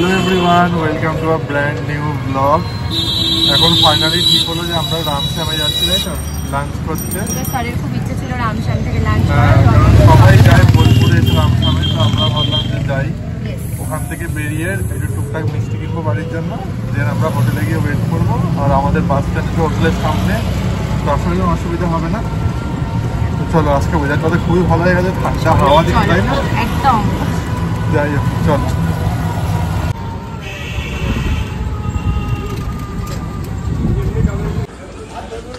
Hello everyone, welcome to a brand new blog. এখন finally ঠিক হলো যে আমরা রামশ্যামে যাচ্ছি, তাই তো, লাঞ্চ করতে। স্যারের খুব ইচ্ছে ছিল রামশ্যাম থেকে লাঞ্চ সবাই যায় বোলপুরে এসে রামশ্যামে, তো আমরা ভাবলাম যে যাই। ওখান থেকে বেরিয়ে একটু টুকটাক মিষ্টি কিনবো বাড়ির জন্য, দেন আমরা হোটেলে গিয়ে ওয়েট করবো। আর আমাদের বাস স্ট্যান্ড হোটেলের সামনে, তো আসলে অসুবিধা হবে না। তো চলো, আজকে ওয়েদারটা খুবই ভালো হয়ে গেছে, ঠান্ডা হাওয়া দিচ্ছে, তাই না? একদম। যাই হোক, চলো।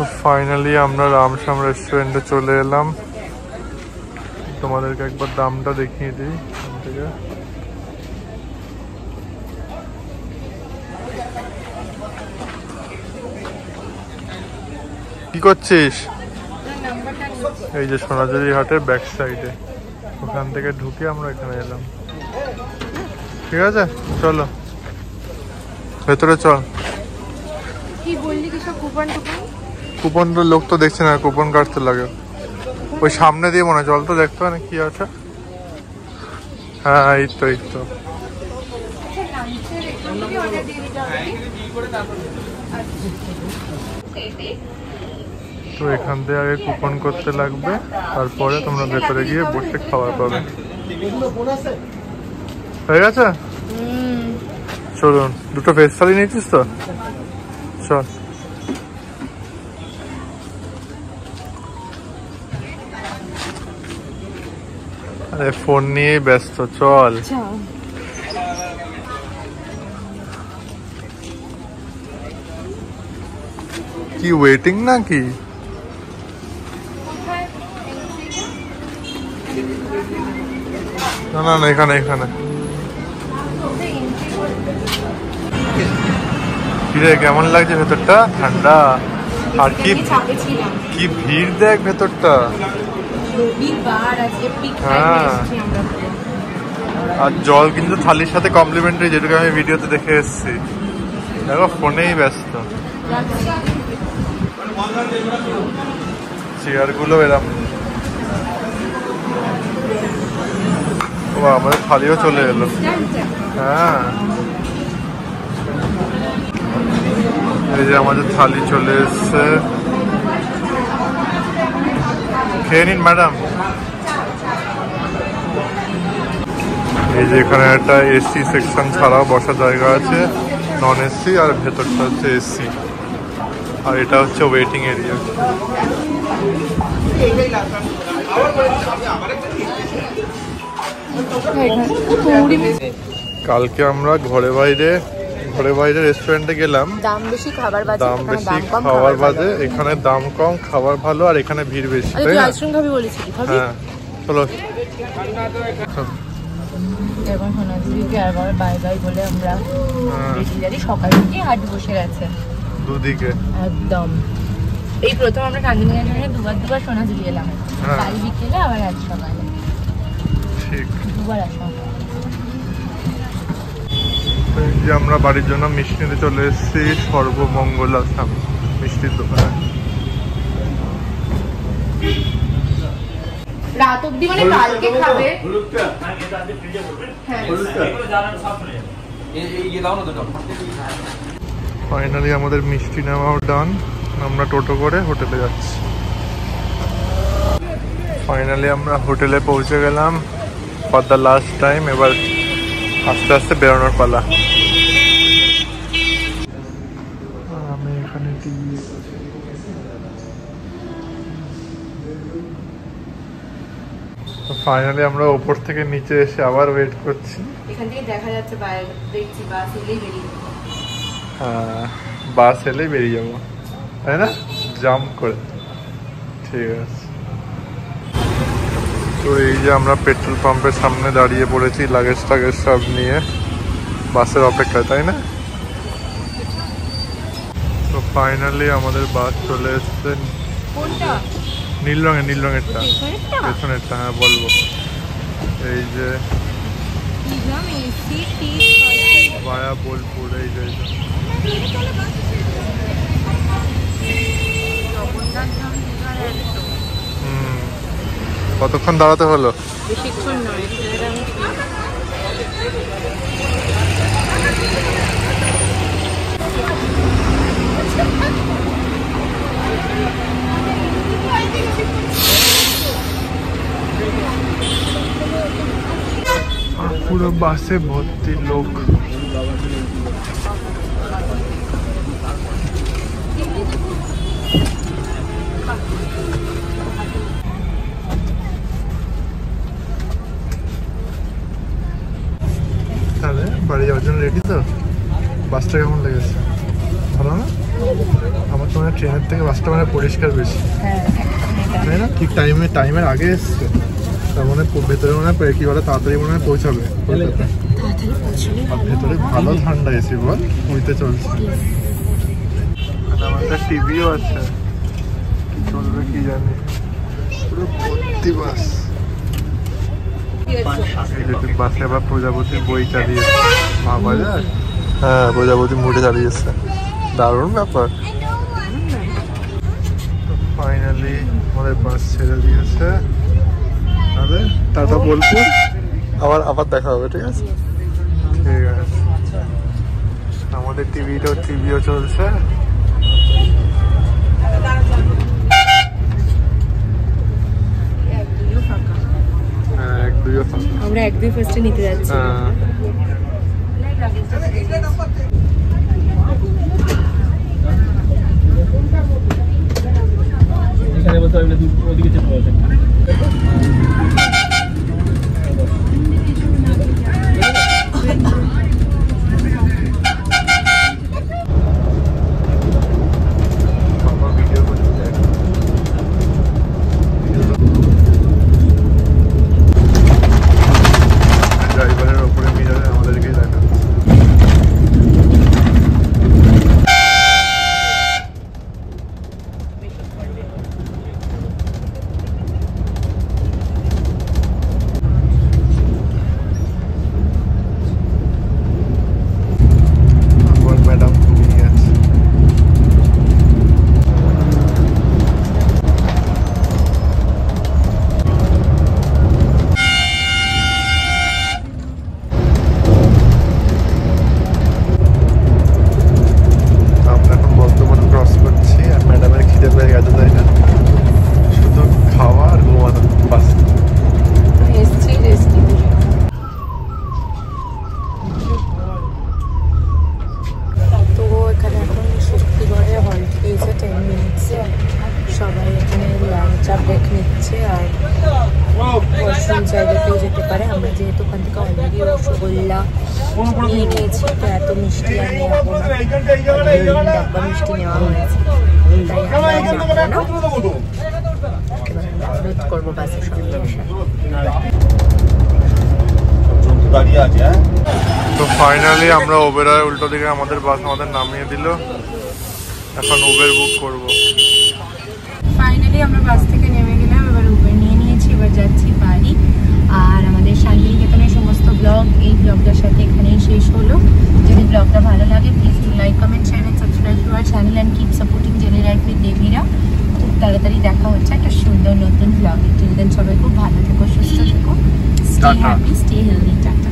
তো ফাইনালি আমরা রামশ্যাম রেস্টুরেন্টে চলে এলাম। তোমাদেরকে একবার দামটা দেখিয়ে দিই এখান থেকে। কি করছিস? এই যে সোনাঝুরি হাটের ব্যাক সাইডে, ওখান থেকে ঢুকে আমরা এখানে এলাম। ঠিক আছে, চলো ভেতরে চল। কি বললি কি সব কুপন টুপন? কুপন তো লোক তো দেখছে না, কুপন কাটতে লাগে। ওই সামনে দিয়ে মনে হয়, চল তো দেখতে হয় না কি আছে। হ্যাঁ, এই তো এই তো। তো এখান থেকে আগে কুপন করতে লাগবে, তারপরে তোমরা ভেতরে গিয়ে বসে খাবার পাবে। হয়ে গেছে? চলুন, দুটো ভেজ থালি নিয়েছিস তো? চল। আরে ফোন নিয়ে ব্যস্ত, চল। কি ওয়েটিং নাকি? না না না, এখানে এখানে। কিরে, কেমন লাগছে ভেতরটা? ঠান্ডা। আর কি ভিড় দেখ ভেতরটা। হ্যাঁ, আর জল কিন্তু থালির সাথে কমপ্লিমেন্টারি, যেটুকু আমি ভিডিওতে দেখে এসেছি। দেখো, ফোনেই ব্যস্ত। চেয়ার গুলো এরম। আমাদের থালিও চলে এলো। হ্যাঁ, এই যে আমাদের থালি চলে এসছে। খেয়ে নিন ম্যাডাম। এই যে এখানে একটা এসি সেকশন ছাড়াও বসার জায়গা আছে, নন এসি, আর ভেতরটা হচ্ছে এসি, আর এটা হচ্ছে ওয়েটিং এরিয়া। কালকে আমরা ঘরে বাইরে রেস্টুরেন্টে গেলাম, দাম বেশি খাবার বাজে, এখানে দাম কম খাবার ভালো, আর এখানে ভিড় বেশি। আইসক্রিম খাবি বলেছিলি? হ্যাঁ, চলো। এখন সোনাঝুরিকে একবার বাই বাই বলে আমরা সকাল থেকে হাট বসে গেছে দুদিকে একদম। এই প্রথম আমরা কান্দিনিয়া দুবার সোনাঝুরি এলাম, কাল বিকেলে আবার আজ সকালে, ঠিক দুবার আসলাম। যে আমরা বাড়ির জন্য মিষ্টি নিতে চলে এসেছি সর্বমঙ্গল আসাম মিষ্টির দোকানে। রাত অবধি মানে কালকে খাবে। ফাইনালি আমাদের মিষ্টি নেওয়াও ডান, আমরা টোটো করে হোটেলে যাচ্ছি। ফাইনালি আমরা হোটেলে পৌঁছে গেলাম ফর দ্য লাস্ট টাইম। এবার আস্তে আস্তে বেরোনোর পালা। আমি এখানে ফাইনালি আমরা উপর থেকে নিচে এসে আবার ওয়েট করছি। এখান থেকে দেখা যাচ্ছে দেখছি বাস এলেই বেরিয়ে যাবো। হ্যাঁ, বাস এলেই বেরিয়ে যাবো, তাই না? জাম্প করে। ঠিক আছে। তো এই যে আমরা পেট্রোল পাম্পের সামনে দাঁড়িয়ে পড়েছি লাগেজ টাগেজ সব নিয়ে বাসের অপেক্ষায়, তাই না? তো ফাইনালি আমাদের বাস চলে এসছে। নীল রঙেরটা, পেছনেরটা। হ্যাঁ, বলবো। এই যে ভায়া বোলপুর, এই যে কতক্ষণ দাঁড়াতে হলো? বেশিক্ষণ নয়। পুরো বাসে ভর্তি লোক। তাহলে বাড়ি যাওয়ার জন্য রেডি তো? বাসটা কেমন লেগেছে? ভালো না? আমার তো মানে ট্রেনের থেকে বাসটা মানে পরিষ্কার বেশি, তাই না? ঠিক টাইমের আগে এসছে, তার মানে ভেতরে মনে হয় কি বলে তাড়াতাড়ি মনে হয় পৌঁছাবে। আর ভেতরে ভালো ঠান্ডা এসি বল, উইতে চলছে। আমার একটা টিভিও আছে, কি চলবে কি জানি। পুরো ভর্তি বাস। বাসে আবার প্রজাপতি বই চালিয়েছে, ভাবা যায়? হ্যাঁ, প্রজাপতি মুড়ে চালিয়েছে, দারুণ ব্যাপার। ফাইনালি আমাদের বাস ছেড়ে দিয়েছে। তাহলে টাটা বোলপুর, আবার দেখা হবে, ঠিক আছে? ঠিক আছে। আমাদের টিভিও চলছে। আমরা 1-2 ফার্স্টে নিতে যাচ্ছি। এখানে বলতে হবে ওদিকে যেতে হবে। ড্রাইভারের ওপরে মিররে আমাদেরকেই দেখা। ম্যাডাম ঘুমিয়ে আছে। আমরা এখন বর্ধমান ক্রস করছি, আর ম্যাডামের খিদে পেয়ে গেছে, তাই না? শুধু খাওয়া আর ঘুমানো বাস। তো এখানে এখন শক্তিগড়ে হল্ট দিয়েছে 10 মিনিটসে। সবাই এখানে লাঞ্চ ব্রেক নিচ্ছে, আর ওয়াশরুম চাইলে কেউ যেতে পারে। আমরা যেহেতু ওখান থেকে অলরেডি রসগোল্লা নিয়ে নিয়েছি, তো এত মিষ্টি আর নেওয়াবো না, ডাব্বা মিষ্টি নেওয়া হয়েছে, তাই আমরা অনুরোধ করবো বাসে সঙ্গে দাঁড়িয়ে আছে। তো ফাইনালি আমরা ওবেরয় উল্টো দিকে আমাদের বাস আমাদের নামিয়ে দিল। এখন উবের বুক করব। ফাইনালি আমরা বাস থেকে নেমে গেলাম, এবার উবের নিয়ে নিয়েছি, এবার যাচ্ছি বাড়ি। আর আমাদের শান্তিনিকেতনের সমস্ত ব্লগ এই ব্লগটার সাথে এখানেই শেষ হলো। যদি ব্লগটা ভালো লাগে please do like, comment, share and subscribe to our channel and keep supporting daily life with দেবীরা। খুব তাড়াতাড়ি দেখা হচ্ছে একটা সুন্দর নতুন ব্লগে। টিল দেন সবাই খুব ভালো থেকো, সুস্থ থেকো, stay happy, stay healthy, tata.